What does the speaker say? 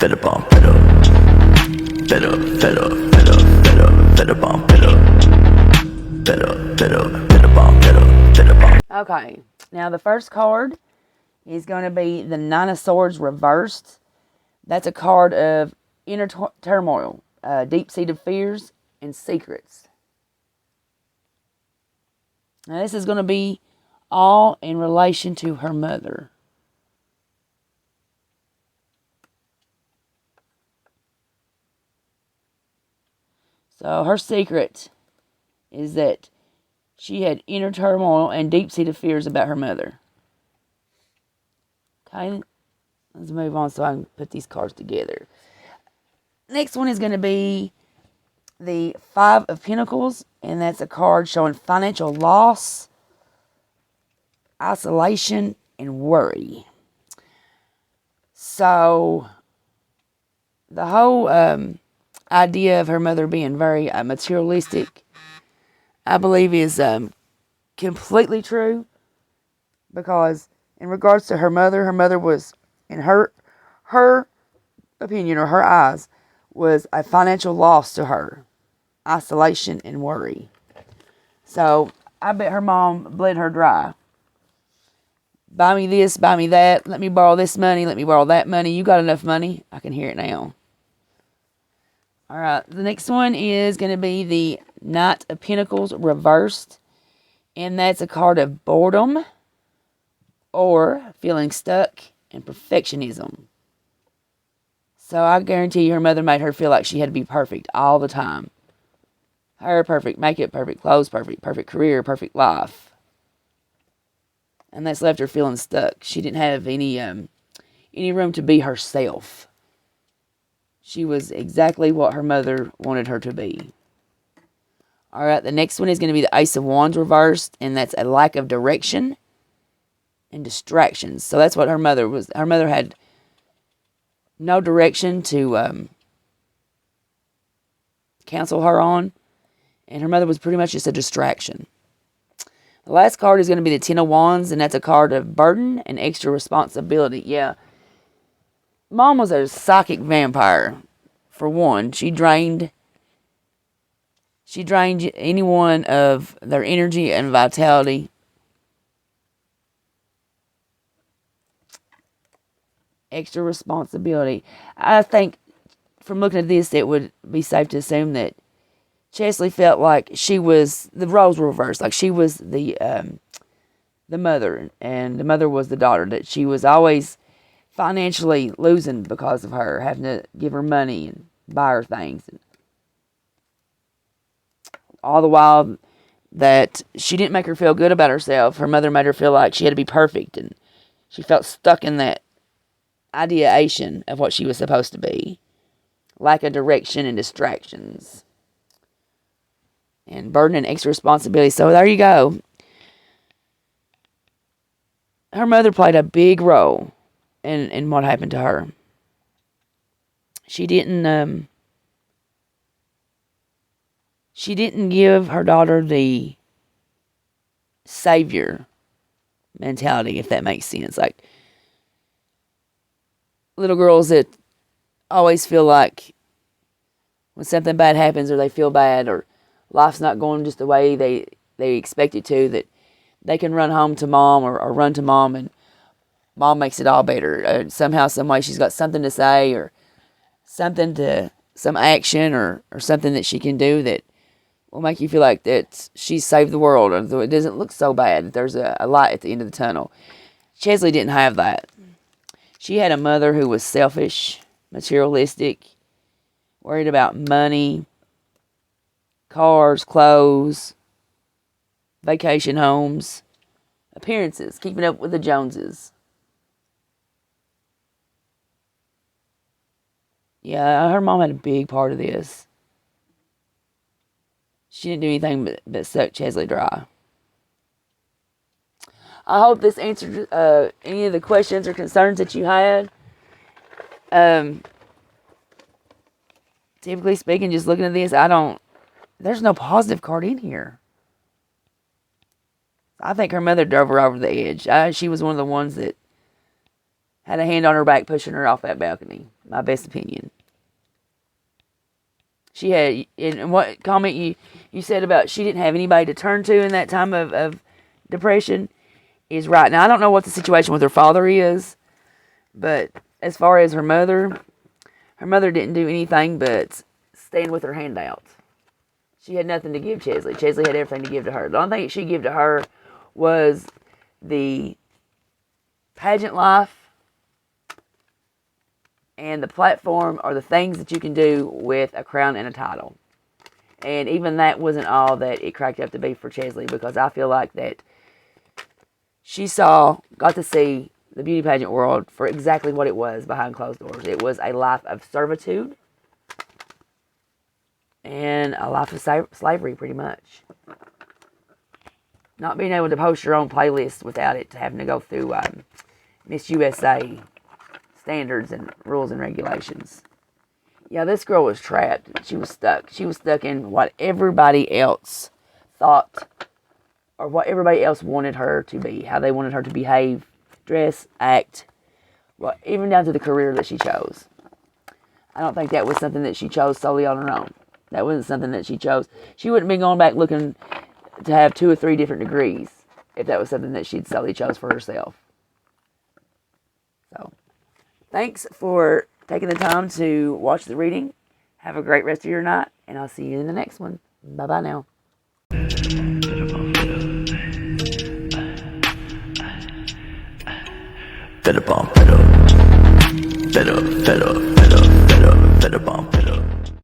Fed up on fed up. Fed up, fed up, fed up, fed up, fed up on fed up. Fed up, fed up, fed up on fed up, fed up on. Okay, now the first card is going to be the Nine of Swords reversed. That's a card of inner turmoil, deep-seated fears, and secrets. Now this is going to be all in relation to her mother. So her secret is that she had inner turmoil and deep-seated fears about her mother. Okay, let's move on so I can put these cards together. Next one is going to be the Five of Pentacles, and that's a card showing financial loss, isolation, and worry. So the whole idea of her mother being very materialistic, I believe, is completely true, because in regards to her mother was, in her opinion or her eyes, was a financial loss to her, isolation and worry. So I bet her mom bled her dry. Buy me this, buy me that, let me borrow this money, let me borrow that money. You got enough money? I can hear it now. All right, the next one is going to be the Knight of Pentacles reversed. And that's a card of boredom or feeling stuck and perfectionism. So I guarantee you her mother made her feel like she had to be perfect all the time. Hair perfect, makeup perfect, clothes perfect, perfect career, perfect life. And that's left her feeling stuck. She didn't have any room to be herself. She was exactly what her mother wanted her to be. All right, the next one is going to be the Ace of Wands reversed, and that's a lack of direction and distractions. So that's what her mother was. Her mother had no direction to counsel her on, and her mother was pretty much just a distraction. The last card is going to be the Ten of Wands, and that's a card of burden and extra responsibility. Yeah, Mom was a psychic vampire. For one, she drained anyone of their energy and vitality. Extra responsibility. I think from looking at this, it would be safe to assume that Chesley felt like the roles were reversed. Like she was the mother, and the mother was the daughter. That she was always financially losing because of her, having to give her money and buy her things. And all the while that she didn't make her feel good about herself, her mother made her feel like she had to be perfect, and she felt stuck in that ideation of what she was supposed to be. Lack of direction and distractions. And burden and extra responsibility. So there you go. Her mother played a big role in what happened to her. She didn't give her daughter the savior mentality, if that makes sense. Like little girls that always feel like when something bad happens, or they feel bad, or life's not going just the way they expect it to, that they can run home to mom, or run to mom, and mom makes it all better. Somehow, some way, she's got something to say, or some action, or something that she can do that will make you feel like that she's saved the world, or it doesn't look so bad, that there's a light at the end of the tunnel. Chesley didn't have that. She had a mother who was selfish, materialistic, worried about money, cars, clothes, vacation homes, appearances, keeping up with the Joneses. Yeah, her mom had a big part of this. She didn't do anything but suck Chesley dry. I hope this answered any of the questions or concerns that you had. Typically speaking, just looking at this, there's no positive card in here. I think her mother drove her over the edge. She was one of the ones that had a hand on her back pushing her off that balcony. My best opinion. She had, and what comment you said about she didn't have anybody to turn to in that time of depression is right. Now, I don't know what the situation with her father is, but as far as her mother didn't do anything but stand with her hand out. She had nothing to give Chesley. Chesley had everything to give to her. The only thing she gave to her was the pageant life and the platform, or the things that you can do with a crown and a title. And even that wasn't all that it cracked up to be for Chesley, because I feel like that she got to see the beauty pageant world for exactly what it was behind closed doors. It was a life of servitude and a life of slavery, pretty much. Not being able to post your own playlist without it, having to go through Miss USA standards and rules and regulations. Yeah, this girl was trapped. She was stuck. She was stuck in what everybody else thought, or what everybody else wanted her to be, how they wanted her to behave, dress, act, well, even down to the career that she chose. I don't think that was something that she chose solely on her own. That wasn't something that she chose. She wouldn't be going back looking to have 2 or 3 different degrees if that was something that she'd solely chose for herself. So, thanks for taking the time to watch the reading. Have a great rest of your night, and I'll see you in the next one. Bye-bye now. Fed up, fed up, fed up, fed up, fed up, fed up, fed up, fed up.